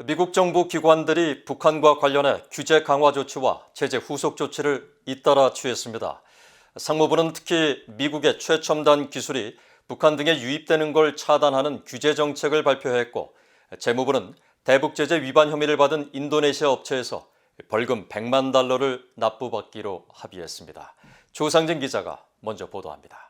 미국 정부 기관들이 북한과 관련해 규제 강화 조치와 제재 후속 조치를 잇따라 취했습니다. 상무부는 특히 미국의 최첨단 기술이 북한 등에 유입되는 걸 차단하는 규제 정책을 발표했고, 재무부는 대북 제재 위반 혐의를 받은 인도네시아 업체에서 벌금 100만 달러를 납부받기로 합의했습니다. 조상진 기자가 먼저 보도합니다.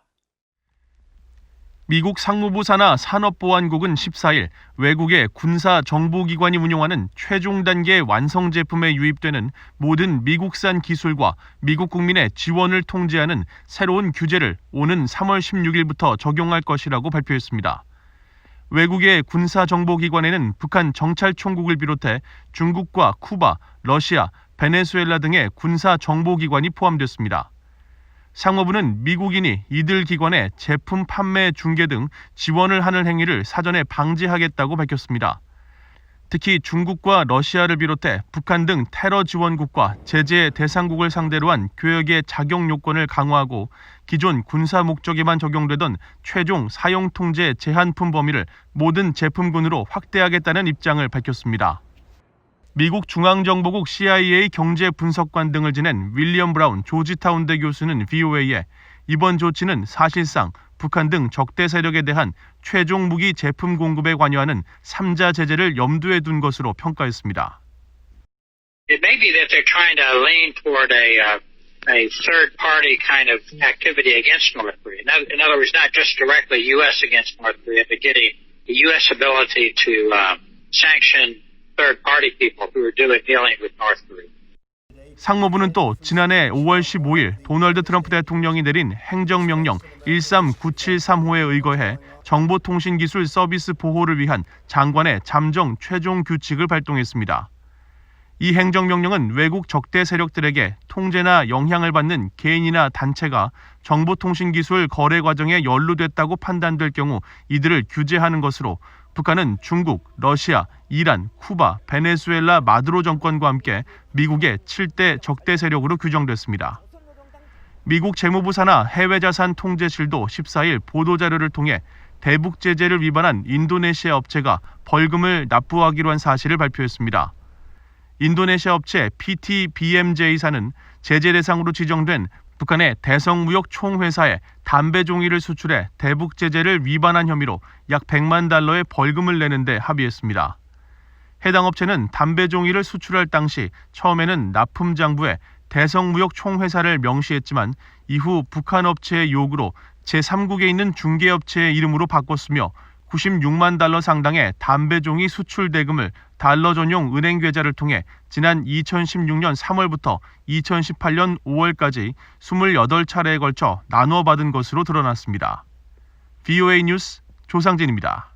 미국 상무부 산하 산업보안국은 14일 외국의 군사 정보기관이 운용하는 최종 단계 완성 제품에 유입되는 모든 미국산 기술과 미국 국민의 지원을 통제하는 새로운 규제를 오는 3월 16일부터 적용할 것이라고 발표했습니다. 외국의 군사 정보기관에는 북한 정찰총국을 비롯해 중국과 쿠바, 러시아, 베네수엘라 등의 군사 정보기관이 포함됐습니다. 상무부는 미국인이 이들 기관에 제품 판매 중개 등 지원을 하는 행위를 사전에 방지하겠다고 밝혔습니다. 특히 중국과 러시아를 비롯해 북한 등 테러 지원국과 제재 대상국을 상대로 한 교역의 자격 요건을 강화하고 기존 군사 목적에만 적용되던 최종 사용 통제 제한품 범위를 모든 제품군으로 확대하겠다는 입장을 밝혔습니다. 미국 중앙정보국 CIA 경제분석관 등을 지낸 윌리엄 브라운 조지타운대 교수는 VOA에 이번 조치는 사실상 북한 등 적대 세력에 대한 최종 무기 제품 공급에 관여하는 3자 제재를 염두에 둔 것으로 평가했습니다. It may be that they're trying to lean toward a third-party kind of activity against North Korea. In other words, not just directly U.S. against North Korea, but getting the U.S. ability to sanction third-party people who are dealing with North Korea. 상무부는 또 지난해 5월 15일 도널드 트럼프 대통령이 내린 행정명령 13973호에 의거해 정보통신기술 서비스 보호를 위한 장관의 잠정 최종 규칙을 발동했습니다. 이 행정명령은 외국 적대 세력들에게 통제나 영향을 받는 개인이나 단체가 정보통신기술 거래 과정에 연루됐다고 판단될 경우 이들을 규제하는 것으로 북한은 중국, 러시아, 이란, 쿠바, 베네수엘라 마두로 정권과 함께 미국의 7대 적대 세력으로 규정됐습니다. 미국 재무부 산하 해외자산 통제실도 14일 보도자료를 통해 대북 제재를 위반한 인도네시아 업체가 벌금을 납부하기로 한 사실을 발표했습니다. 인도네시아 업체 PTBMJ사는 제재 대상으로 지정된 북한의 대성무역 총회사에 담배 종이를 수출해 대북 제재를 위반한 혐의로 약 100만 달러의 벌금을 내는 데 합의했습니다. 해당 업체는 담배 종이를 수출할 당시 처음에는 납품장부에 대성무역 총회사를 명시했지만 이후 북한 업체의 요구로 제3국에 있는 중개업체의 이름으로 바꿨으며 96만 달러 상당의 담배 종이 수출 대금을 달러 전용 은행 계좌를 통해 지난 2016년 3월부터 2018년 5월까지 28차례에 걸쳐 나눠 받은 것으로 드러났습니다. VOA 뉴스 조상진입니다.